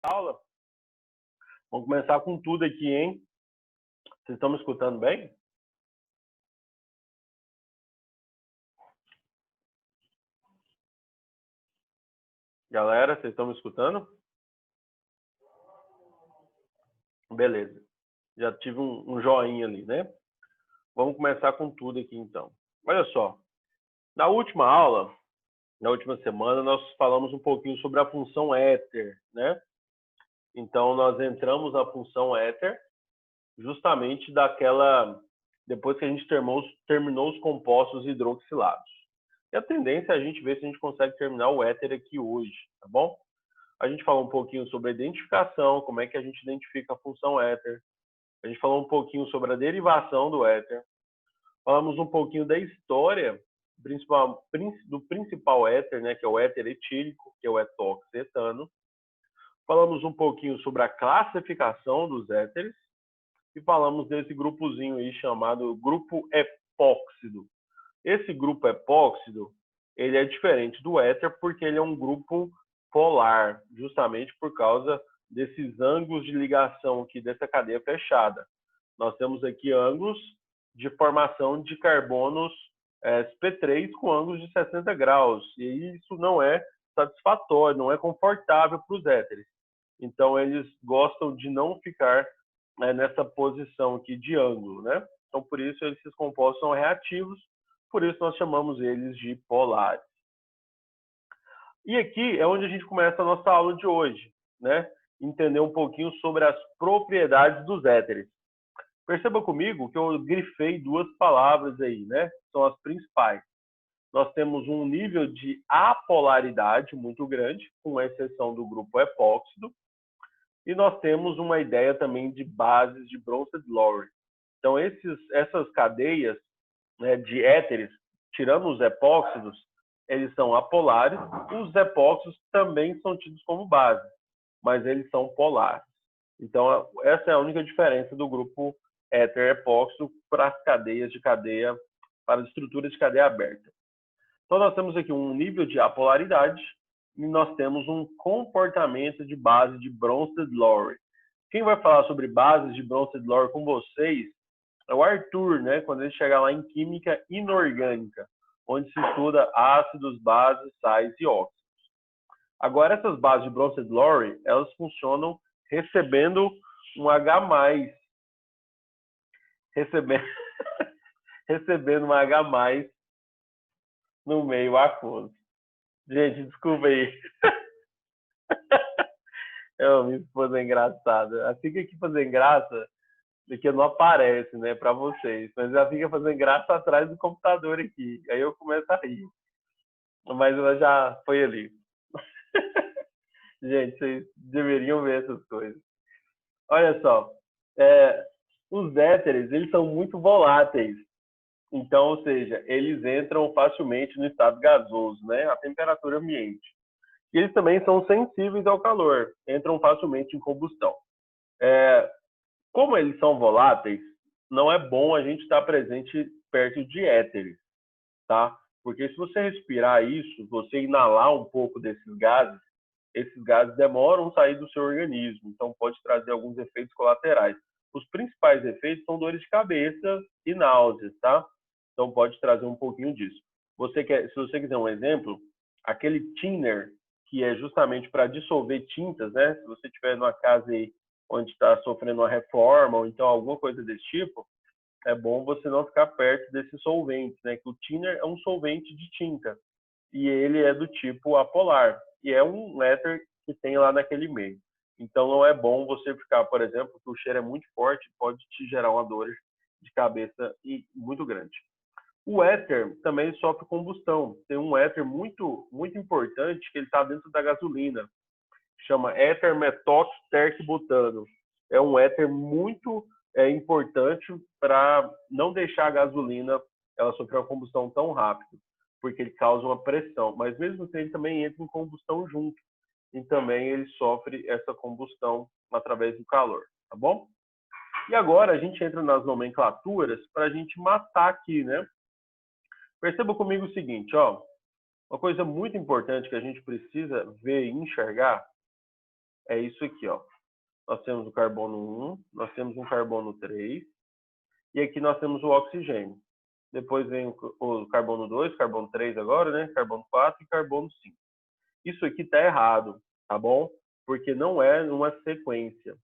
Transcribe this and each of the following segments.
aula. Vamos começar com tudo aqui, hein? Vocês estão me escutando bem? Galera, vocês estão me escutando? Beleza. Já tive um joinha ali, né? Vamos começar com tudo aqui, então. Olha só. Na última aula, na última semana, nós falamos um pouquinho sobre a função éter, né? Então, nós entramos na função éter justamente depois que a gente terminou os compostos hidroxilados. E a tendência é a gente ver se a gente consegue terminar o éter aqui hoje, tá bom? A gente falou um pouquinho sobre a identificação, como é que a gente identifica a função éter. A gente falou um pouquinho sobre a derivação do éter. Falamos um pouquinho da história do principal éter, né, que é o éter etílico, que é o etoxetano. Falamos um pouquinho sobre a classificação dos éteres e falamos desse grupozinho aí chamado grupo epóxido. Esse grupo epóxido, ele é diferente do éter porque ele é um grupo polar, justamente por causa desses ângulos de ligação aqui dessa cadeia fechada. Nós temos aqui ângulos de formação de carbonos sp3 com ângulos de 60 graus, e isso não é satisfatório, não é confortável para os éteres. Então, eles gostam de não ficar nessa posição aqui de ângulo, né? Então, por isso, esses compostos são reativos, por isso nós chamamos eles de polares. E aqui é onde a gente começa a nossa aula de hoje, né? Entender um pouquinho sobre as propriedades dos éteres. Perceba comigo que eu grifei duas palavras aí, né? São as principais. Nós temos um nível de apolaridade muito grande, com exceção do grupo epóxido, e nós temos uma ideia também de bases de Bronsted-Lowry. Então, essas cadeias, né, de éteres, tirando os epóxidos, eles são apolares. Os epóxidos também são tidos como base, mas eles são polares. Então, essa é a única diferença do grupo éter-epóxido para as cadeias de cadeia, para as estruturas de cadeia aberta. Então, nós temos aqui um nível de apolaridade e nós temos um comportamento de base de Bronsted-Lowry. Quem vai falar sobre bases de Bronsted-Lowry com vocês é o Arthur, né? Quando ele chegar lá em química inorgânica, onde se estuda ácidos, bases, sais e óxidos. Agora, essas bases de Bronsted-Lowry, elas funcionam recebendo um H+, recebendo um H+ no meio aquoso. Gente, desculpa aí. Minha esposa é engraçada. Ela fica aqui fazendo graça, porque não aparece, né, para vocês. Mas ela fica fazendo graça atrás do computador aqui. Aí eu começo a rir. Mas ela já foi ali. Gente, vocês deveriam ver essas coisas. Olha só, os éteres, eles são muito voláteis. Então, ou seja, eles entram facilmente no estado gasoso, né, a temperatura ambiente. E eles também são sensíveis ao calor, entram facilmente em combustão. Como eles são voláteis, não é bom a gente estar presente perto de éteres, tá? Porque se você respirar isso, você inalar um pouco desses gases, esses gases demoram a sair do seu organismo, então pode trazer alguns efeitos colaterais. Os principais efeitos são dores de cabeça e náuseas, tá? Então pode trazer um pouquinho disso. Se você quiser um exemplo, aquele thinner, que é justamente para dissolver tintas, né? Se você estiver numa casa aí onde está sofrendo uma reforma ou então alguma coisa desse tipo, é bom você não ficar perto desses solventes, né? Que o thinner é um solvente de tinta e ele é do tipo apolar e é um éter que tem lá naquele meio. Então não é bom você ficar, por exemplo, porque o cheiro é muito forte, pode te gerar uma dor de cabeça muito grande. O éter também sofre combustão. Tem um éter muito importante que ele está dentro da gasolina. Chama éter metoxtercibutano. É um éter muito importante para não deixar a gasolina ela sofrer uma combustão tão rápido, porque ele causa uma pressão. Mas mesmo assim, ele também entra em combustão junto. E também ele sofre essa combustão através do calor, tá bom? E agora a gente entra nas nomenclaturas para a gente matar aqui, né? Perceba comigo o seguinte, ó. Uma coisa muito importante que a gente precisa ver e enxergar é isso aqui, ó. Nós temos o carbono 1, nós temos um carbono 3, e aqui nós temos o oxigênio. Depois vem o carbono 2, carbono 3 agora, né? Carbono 4 e carbono 5. Isso aqui está errado, tá bom? Porque não é uma sequência.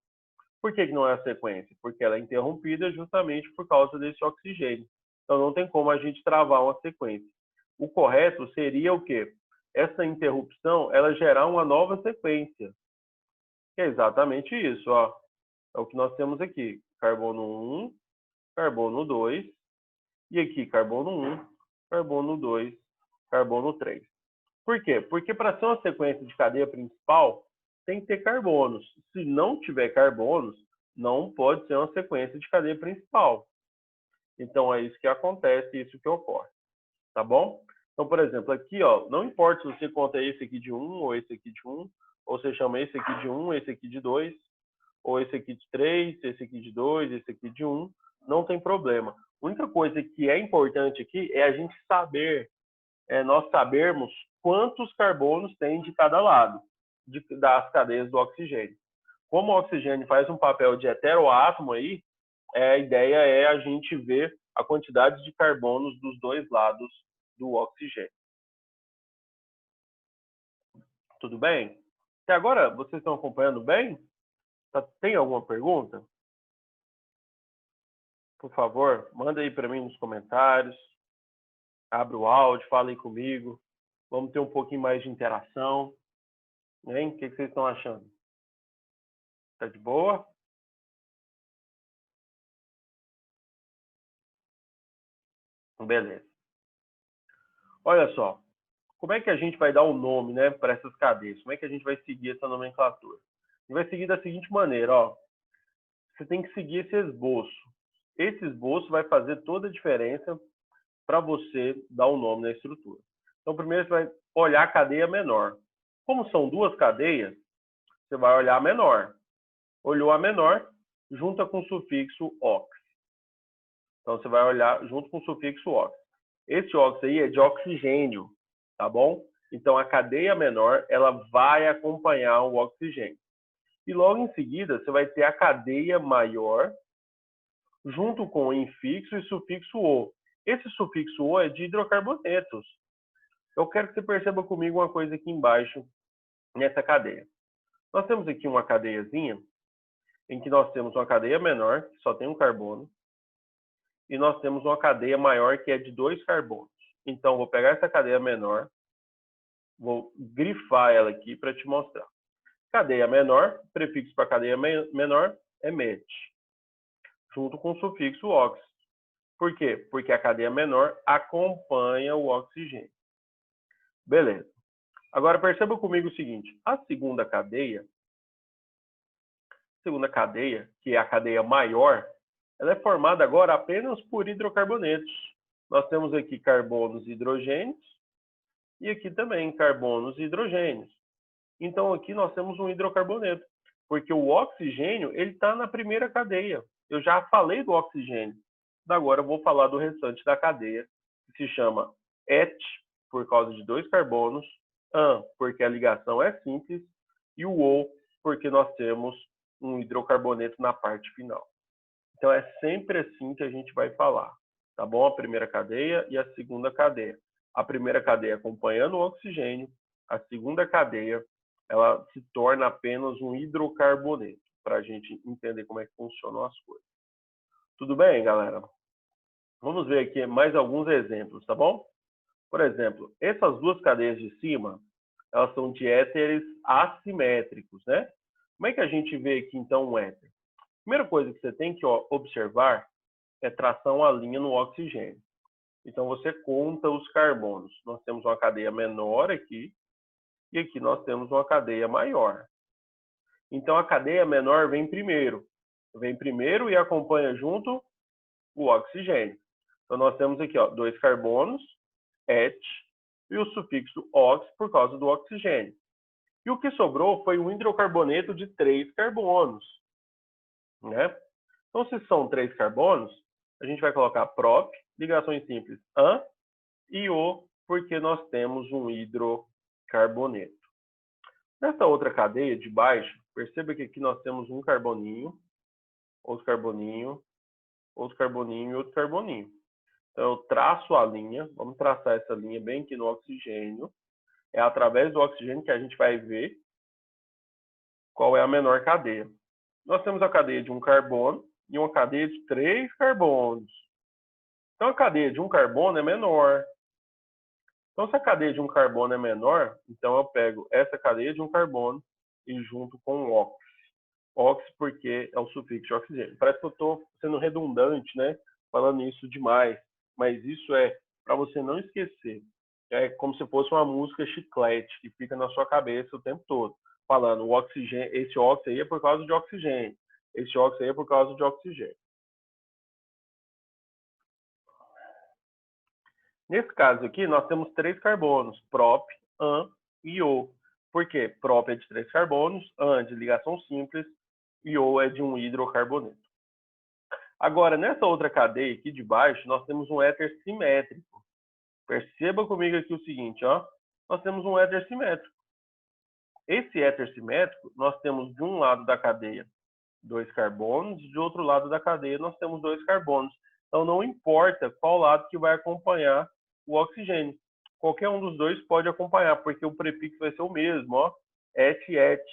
Por que não é a sequência? Porque ela é interrompida justamente por causa desse oxigênio. Então não tem como a gente travar uma sequência. O correto seria o quê? Essa interrupção, ela gerar uma nova sequência. Que é exatamente isso, ó. É o que nós temos aqui. Carbono 1, carbono 2, e aqui carbono 1, carbono 2, carbono 3. Por quê? Porque para ser uma sequência de cadeia principal, tem que ter carbonos. Se não tiver carbonos, não pode ser uma sequência de cadeia principal. Então é isso que acontece, isso que ocorre. Tá bom? Então, por exemplo, aqui, ó, não importa se você conta esse aqui de 1 ou esse aqui de 1, ou você chama esse aqui de 1, esse aqui de 2, ou esse aqui de 3, esse aqui de 2, esse aqui de 1, não tem problema. A única coisa que é importante aqui é a gente saber, nós sabermos quantos carbonos tem de cada lado das cadeias do oxigênio. Como o oxigênio faz um papel de heteroátomo aí, a ideia é a gente ver a quantidade de carbonos dos dois lados do oxigênio. Tudo bem? Até agora, vocês estão acompanhando bem? Tem alguma pergunta? Por favor, manda aí para mim nos comentários. Abre o áudio, fala aí comigo. Vamos ter um pouquinho mais de interação. Hein? O que vocês estão achando? Tá de boa? Beleza. Olha só, como é que a gente vai dar o nome, né, para essas cadeias? Como é que a gente vai seguir essa nomenclatura? A gente vai seguir da seguinte maneira, ó. Você tem que seguir esse esboço. Esse esboço vai fazer toda a diferença para você dar o nome na estrutura. Então, primeiro você vai olhar a cadeia menor. Como são duas cadeias, você vai olhar a menor. Olhou a menor, junta com o sufixo ox. Então, você vai olhar junto com o sufixo ox. Esse ox aí é de oxigênio, tá bom? Então, a cadeia menor, ela vai acompanhar o oxigênio. E logo em seguida, você vai ter a cadeia maior, junto com o infixo e sufixo o. Esse sufixo o é de hidrocarbonetos. Eu quero que você perceba comigo uma coisa aqui embaixo, nessa cadeia. Nós temos aqui uma cadeiazinha, em que nós temos uma cadeia menor, que só tem um carbono, e nós temos uma cadeia maior, que é de 2 carbonos. Então, vou pegar essa cadeia menor, vou grifar ela aqui para te mostrar. Cadeia menor, prefixo para cadeia menor é met, junto com o sufixo ox. Por quê? Porque a cadeia menor acompanha o oxigênio. Beleza. Agora, perceba comigo o seguinte. A segunda cadeia, que é a cadeia maior, ela é formada agora apenas por hidrocarbonetos. Nós temos aqui carbonos e hidrogênios, e aqui também carbonos e hidrogênios. Então, aqui nós temos um hidrocarboneto, porque o oxigênio ele está na primeira cadeia. Eu já falei do oxigênio. Agora eu vou falar do restante da cadeia, que se chama et, por causa de 2 carbonos, an, porque a ligação é simples, e o o, porque nós temos um hidrocarboneto na parte final. Então, é sempre assim que a gente vai falar, tá bom? A primeira cadeia e a segunda cadeia. A primeira cadeia acompanhando o oxigênio, a segunda cadeia, ela se torna apenas um hidrocarboneto, para a gente entender como é que funcionam as coisas. Tudo bem, galera? Vamos ver aqui mais alguns exemplos, tá bom? Por exemplo, essas duas cadeias de cima, elas são de éteres assimétricos, né? Como é que a gente vê aqui, então, um éter? Primeira coisa que você tem que observar é tração à linha no oxigênio. Então, você conta os carbonos. Nós temos uma cadeia menor aqui, e aqui nós temos uma cadeia maior. Então, a cadeia menor vem primeiro. Vem primeiro e acompanha junto o oxigênio. Então, nós temos aqui 2 carbonos, et, e o sufixo ox por causa do oxigênio. E o que sobrou foi um hidrocarboneto de 3 carbonos, né? Então, se são 3 carbonos, a gente vai colocar prop, ligações simples, an, e o, porque nós temos um hidrocarboneto. Nessa outra cadeia de baixo, Perceba que aqui nós temos um carboninho, outro carboninho, outro carboninho e outro carboninho. Então, eu traço a linha, vamos traçar essa linha bem aqui no oxigênio. É através do oxigênio que a gente vai ver qual é a menor cadeia. Nós temos a cadeia de um carbono e uma cadeia de 3 carbonos. Então, a cadeia de um carbono é menor. Então, se a cadeia de um carbono é menor, então eu pego essa cadeia de um carbono e junto com o óxido. Óxido porque é o sufixo de oxigênio. Parece que eu estou sendo redundante, né? Falando isso demais. Mas isso é para você não esquecer. É como se fosse uma música chiclete que fica na sua cabeça o tempo todo. Falando, o oxigênio, esse óxido aí é por causa de oxigênio. Esse óxido aí é por causa de oxigênio. Nesse caso aqui, nós temos 3 carbonos, prop, an e o. Por quê? Prop é de 3 carbonos, an de ligação simples e o é de um hidrocarboneto. Agora, nessa outra cadeia aqui de baixo, nós temos um éter simétrico. Perceba comigo aqui o seguinte, ó. Nós temos um éter simétrico. Esse éter simétrico, nós temos de um lado da cadeia 2 carbonos, de outro lado da cadeia nós temos 2 carbonos. Então, não importa qual lado que vai acompanhar o oxigênio. Qualquer um dos dois pode acompanhar, porque o prefixo vai ser o mesmo, ó, et.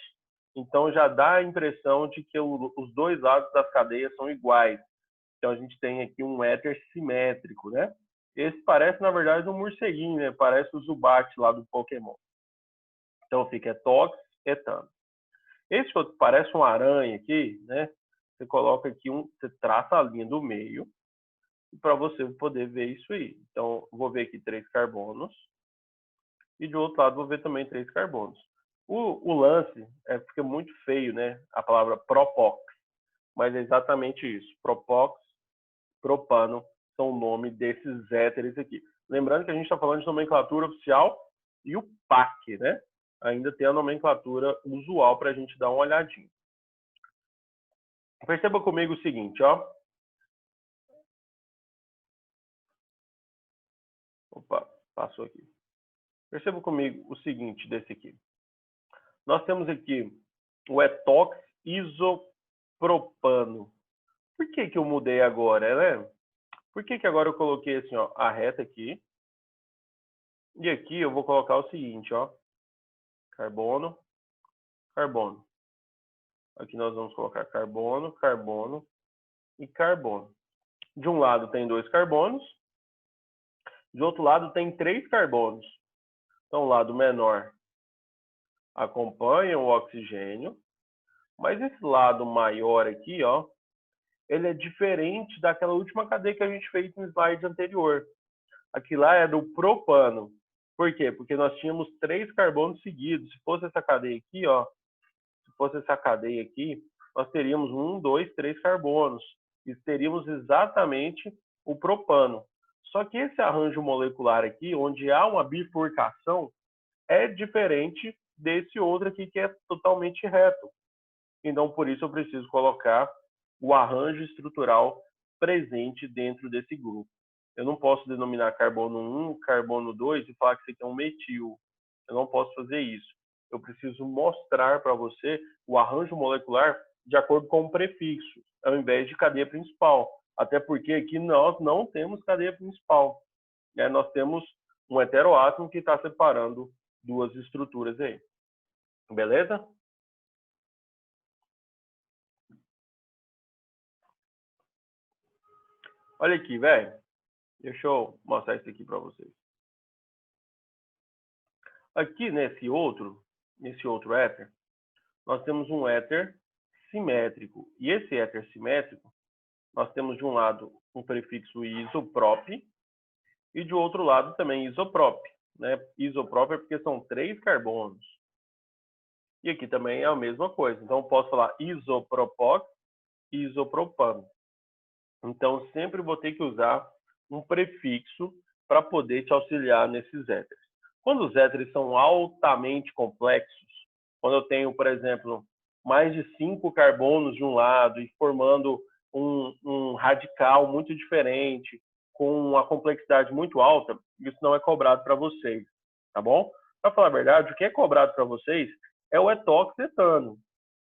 Então, já dá a impressão de que os dois lados das cadeias são iguais. Então, a gente tem aqui um éter simétrico, né? Esse parece, na verdade, um morceguinho, né? Parece o Zubat lá do Pokémon. Então, fica etox, etano. Esse outro parece uma aranha aqui, né? Você coloca aqui, você traça a linha do meio para você poder ver isso aí. Então, vou ver aqui 3 carbonos e do outro lado vou ver também 3 carbonos. O lance é porque é muito feio, né? A palavra propox, mas é exatamente isso. Propox, propano são o nome desses éteres aqui. Lembrando que a gente está falando de nomenclatura oficial e o PAC, né? Ainda tem a nomenclatura usual para a gente dar uma olhadinha. Perceba comigo o seguinte, ó. Opa, passou aqui. Perceba comigo o seguinte desse aqui. Nós temos aqui o etox isopropano. Por que eu mudei agora, né? Por que agora eu coloquei assim, ó, a reta aqui? E aqui eu vou colocar o seguinte, ó. Carbono, carbono. Aqui nós vamos colocar carbono, carbono e carbono. De um lado tem 2 carbonos, de outro lado tem 3 carbonos. Então, o lado menor acompanha o oxigênio, mas esse lado maior aqui, ó, ele é diferente daquela última cadeia que a gente fez no slide anterior. Aqui lá é do propano. Por quê? Porque nós tínhamos 3 carbonos seguidos. Se fosse essa cadeia aqui, ó, se fosse essa cadeia aqui, nós teríamos 1, 2, 3 carbonos. E teríamos exatamente o propano. Só que esse arranjo molecular aqui, onde há uma bifurcação, é diferente desse outro aqui que é totalmente reto. Então, por isso eu preciso colocar o arranjo estrutural presente dentro desse grupo. Eu não posso denominar carbono 1, carbono 2 e falar que isso aqui é um metil. Eu não posso fazer isso. Eu preciso mostrar para você o arranjo molecular de acordo com o prefixo, ao invés de cadeia principal. Até porque aqui nós não temos cadeia principal. Né? Nós temos um heteroátomo que está separando 2 estruturas aí. Beleza? Olha aqui, velho. Deixa eu mostrar isso aqui para vocês. Aqui nesse outro éter, nós temos um éter simétrico. E esse éter simétrico, nós temos de um lado um prefixo isoprop e de outro lado também isoprop. Né? Isoprop é porque são 3 carbonos. E aqui também é a mesma coisa. Então, eu posso falar isopropox e isopropano. Então, sempre vou ter que usar um prefixo para poder te auxiliar nesses éteres. Quando os éteres são altamente complexos, quando eu tenho, por exemplo, mais de 5 carbonos de um lado e formando um radical muito diferente, com uma complexidade muito alta, isso não é cobrado para vocês, tá bom? Para falar a verdade, o que é cobrado para vocês é o etoxetano.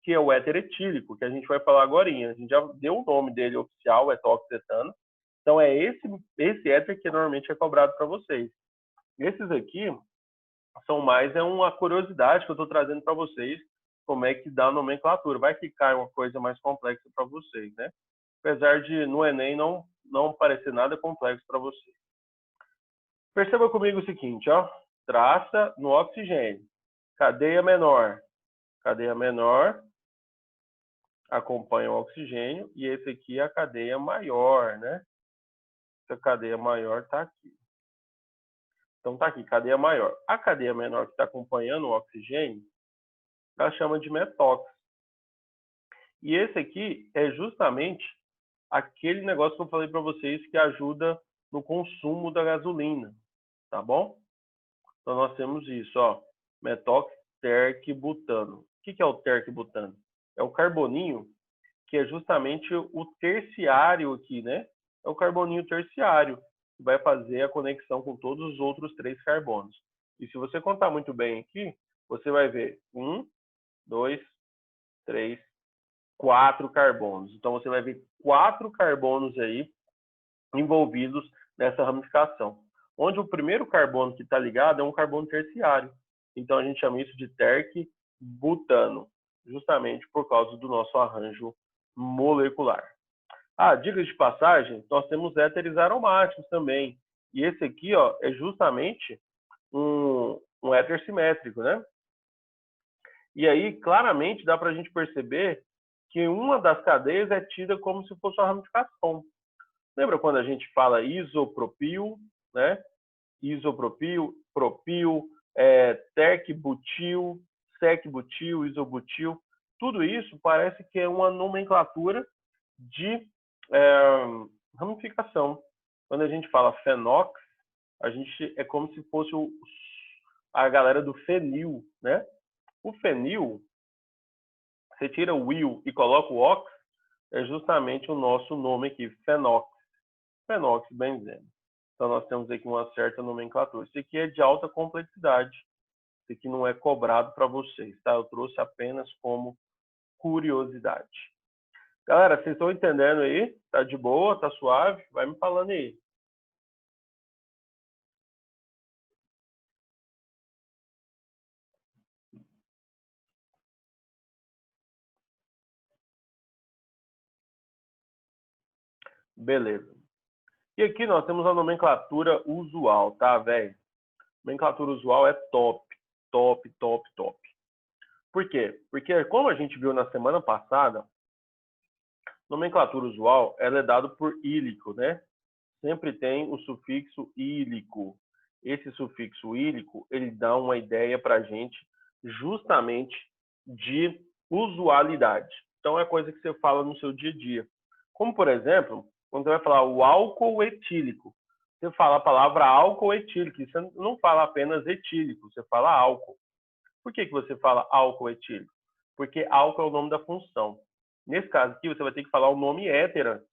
que é o éter etílico, que a gente vai falar agora. A gente já deu o nome dele oficial, etoxetano. Então, é esse éter que normalmente é cobrado para vocês. Esses aqui são mais uma curiosidade que eu estou trazendo para vocês, como é que dá a nomenclatura. Vai que cai uma coisa mais complexa para vocês, né? Apesar de no Enem não parecer nada complexo para vocês. Perceba comigo o seguinte, ó. Traça no oxigênio. Cadeia menor. Cadeia menor acompanha o oxigênio e esse aqui é a cadeia maior, né? Essa cadeia maior está aqui. Então tá aqui, cadeia maior. A cadeia menor que está acompanhando o oxigênio, ela chama de metóx. E esse aqui é justamente aquele negócio que eu falei para vocês que ajuda no consumo da gasolina, tá bom? Então nós temos isso, ó, metoxterquibutano. O que é o terquibutano? É o carboninho que é justamente o terciário aqui, né? É o carboninho terciário, que vai fazer a conexão com todos os outros 3 carbonos. E se você contar muito bem aqui, você vai ver 1, 2, 3, 4 carbonos. Então você vai ver 4 carbonos aí envolvidos nessa ramificação. Onde o primeiro carbono que está ligado é um carbono terciário. Então a gente chama isso de terquibutano, justamente por causa do nosso arranjo molecular. Dica de passagem, nós temos éteres aromáticos também. E esse aqui, ó, é justamente um éter simétrico, né? E aí, claramente, dá para a gente perceber que uma das cadeias é tida como se fosse uma ramificação. Lembra quando a gente fala isopropil, né? Isopropil, propil, terquebutil, secbutil, isobutil. Tudo isso parece que é uma nomenclatura de ramificação. Quando a gente fala fenox, a gente é como se fosse a galera do fenil, né? O fenil, você tira o il e coloca o ox, é justamente o nosso nome aqui, fenox, fenoxibenzeno. Então nós temos aqui uma certa nomenclatura. Isso aqui é de alta complexidade. Isso aqui não é cobrado para vocês, tá? Eu trouxe apenas como curiosidade. Galera, vocês estão entendendo aí? Tá de boa? Tá suave? Vai me falando aí. Beleza. E aqui nós temos a nomenclatura usual, tá, velho? Nomenclatura usual é top, top, top, top. Por quê? Porque, como a gente viu na semana passada, nomenclatura usual ela é dada por ílico, né? Sempre tem o sufixo ílico. Esse sufixo ílico, ele dá uma ideia para a gente justamente de usualidade. Então, é coisa que você fala no seu dia a dia. Como, por exemplo, quando você vai falar o álcool etílico, você fala a palavra álcool etílico, você não fala apenas etílico, você fala álcool. Por que você fala álcool etílico? Porque álcool é o nome da função. Nesse caso aqui, você vai ter que falar o nome éter,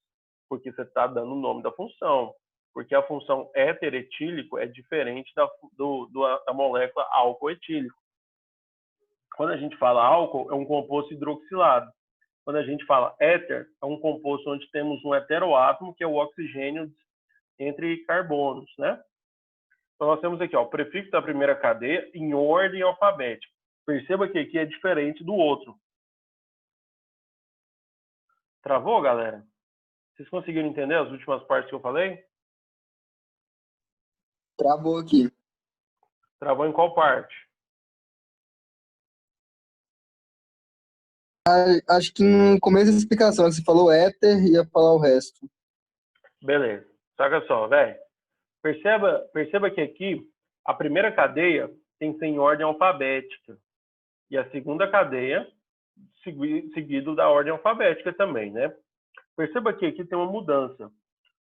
porque você está dando o nome da função. Porque a função éter etílico é diferente da molécula álcool etílico. Quando a gente fala álcool, é um composto hidroxilado. Quando a gente fala éter, é um composto onde temos um heteroátomo, que é o oxigênio entre carbonos, né? Então, nós temos aqui ó, o prefixo da primeira cadeia em ordem alfabética. Perceba que aqui é diferente do outro. Travou, galera? Vocês conseguiram entender as últimas partes que eu falei? Travou aqui. Travou em qual parte? Acho que no começo da explicação, você falou éter e ia falar o resto. Beleza. Saca só, velho. Perceba que aqui a primeira cadeia tem que ser em ordem alfabética. E a segunda cadeia, seguido da ordem alfabética também, né? Perceba que aqui tem uma mudança.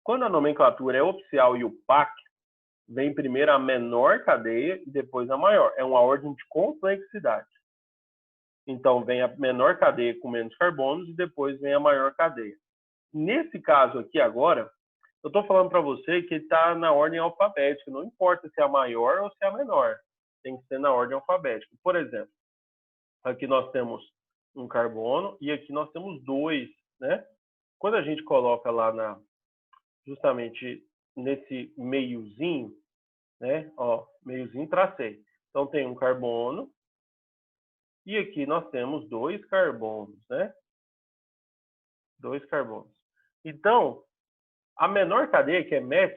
Quando a nomenclatura é oficial e o PAC, vem primeiro a menor cadeia e depois a maior. É uma ordem de complexidade. Então, vem a menor cadeia com menos carbonos e depois vem a maior cadeia. Nesse caso aqui agora, eu estou falando para você que está na ordem alfabética. Não importa se é a maior ou se é a menor. Tem que ser na ordem alfabética. Por exemplo, aqui nós temos um carbono, e aqui nós temos 2, né? Quando a gente coloca lá justamente nesse meiozinho, né? Ó, meiozinho tracei. Então tem um carbono, e aqui nós temos 2 carbonos, né? 2 carbonos. Então, a menor cadeia, que é MET,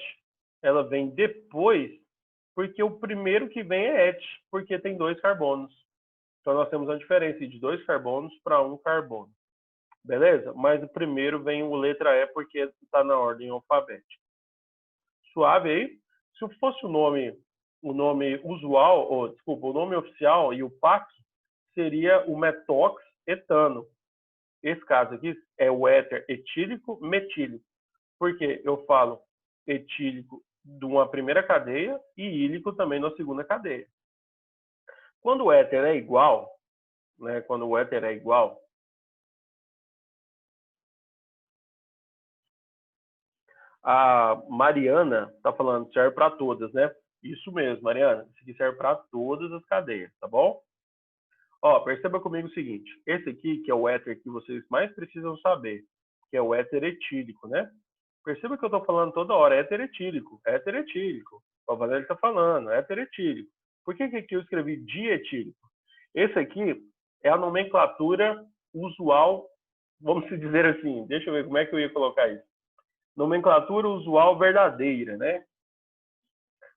ela vem depois, porque o primeiro que vem é ET, porque tem 2 carbonos. Então, nós temos a diferença de 2 carbonos para 1 carbono. Beleza? Mas o primeiro vem o letra E, porque está na ordem alfabética. Suave aí. Se fosse o nome usual, ou desculpa, o nome oficial e o PAC, seria o metox etano. Esse caso aqui é o éter etílico metílico. Porque eu falo etílico de uma primeira cadeia e ílico também na segunda cadeia. Quando o éter é igual, né? Quando o éter é igual, a Mariana está falando serve para todas, né? Isso mesmo, Mariana. Isso aqui serve para todas as cadeias, tá bom? Ó, perceba comigo o seguinte. Esse aqui, que é o éter que vocês mais precisam saber, que é o éter etílico, né? Perceba que eu estou falando toda hora, éter etílico, éter etílico. O Valério está falando, éter etílico. Por que aqui eu escrevi dietílico? Esse aqui é a nomenclatura usual, vamos dizer assim, deixa eu ver como é que eu ia colocar isso. Nomenclatura usual verdadeira, né?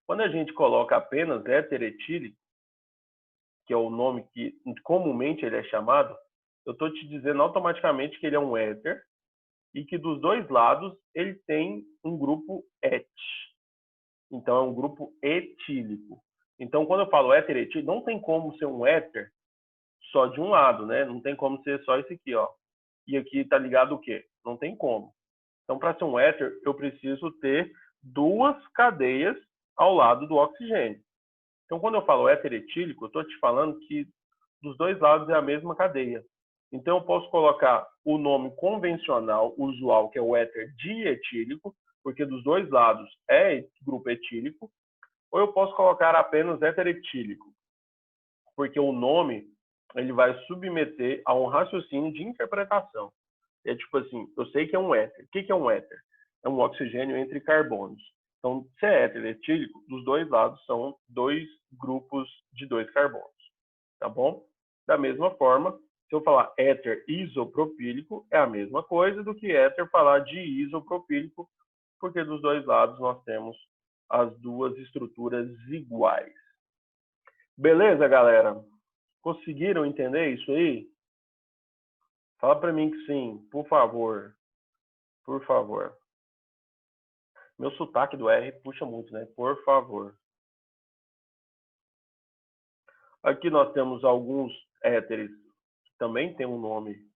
Quando a gente coloca apenas éter etílico, que é o nome que comumente ele é chamado, eu estou te dizendo automaticamente que ele é um éter e que dos dois lados ele tem um grupo et. Então é um grupo etílico. Então quando eu falo éter etílico, não tem como ser um éter só de um lado, né? Não tem como ser só esse aqui, ó. E aqui tá ligado o quê? Não tem como. Então para ser um éter, eu preciso ter 2 cadeias ao lado do oxigênio. Então quando eu falo éter etílico, eu estou te falando que dos dois lados é a mesma cadeia. Então eu posso colocar o nome convencional, usual, que é o éter dietílico, porque dos dois lados é grupo etílico, ou eu posso colocar apenas éter etílico, porque o nome ele vai submeter a um raciocínio de interpretação. É tipo assim, eu sei que é um éter. O que é um éter? É um oxigênio entre carbonos. Então, se é éter etílico, dos dois lados são 2 grupos de 2 carbonos. Tá bom? Da mesma forma, se eu falar éter isopropílico, é a mesma coisa do que éter falar de isopropílico, porque dos dois lados nós temos as 2 estruturas iguais. Beleza, galera? Conseguiram entender isso aí? Fala para mim que sim, por favor. Por favor. Meu sotaque do R puxa muito, né? Por favor. Aqui nós temos alguns éteres que também tem um nome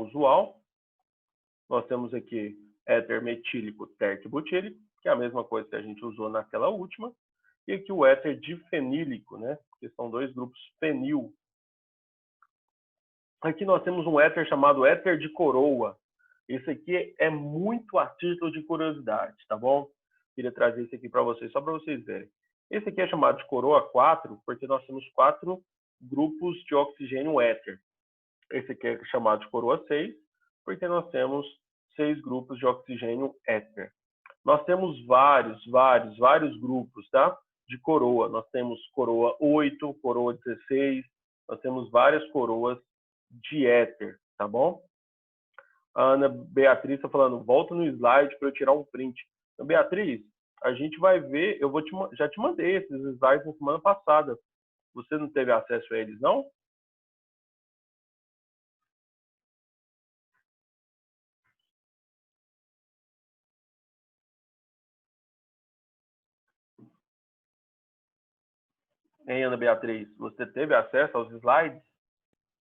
usual. Nós temos aqui éter metílico tertibutílico, que é a mesma coisa que a gente usou naquela última. E aqui o éter difenílico, né? Que são 2 grupos fenil. Aqui nós temos um éter chamado éter de coroa. Esse aqui é muito a título de curiosidade, tá bom? Queria trazer esse aqui para vocês, só para vocês verem. Esse aqui é chamado de coroa 4, porque nós temos 4 grupos de oxigênio éter. Esse aqui é chamado de coroa 6, porque nós temos 6 grupos de oxigênio éter. Nós temos vários grupos, tá? De coroa. Nós temos coroa 8, coroa 16, nós temos várias coroas de éter, tá bom? A Ana Beatriz está falando, volta no slide para eu tirar um print. Então, Beatriz, a gente vai ver, já te mandei esses slides na semana passada. Você não teve acesso a eles, não? Hein, Ana Beatriz, você teve acesso aos slides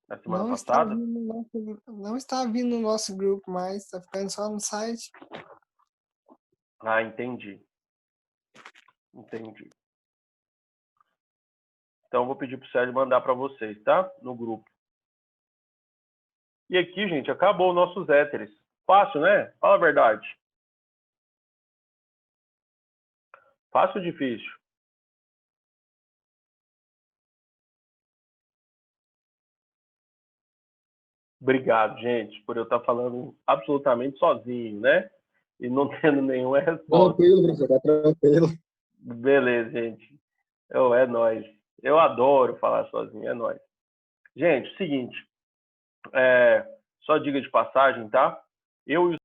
na semana passada? Não está vindo no nosso grupo mais, está ficando só no site. Ah, entendi. Entendi. Então, eu vou pedir para o Sérgio mandar para vocês, tá? No grupo. E aqui, gente, acabou os nossos éteres. Fácil, né? Fala a verdade. Fácil ou difícil? Obrigado, gente, por eu estar falando absolutamente sozinho, né? E não tendo nenhuma resposta. Tranquilo, professor, tá tranquilo. Beleza, gente. É nóis. Eu adoro falar sozinho, é nóis. Gente, seguinte, só diga de passagem, tá? Eu e o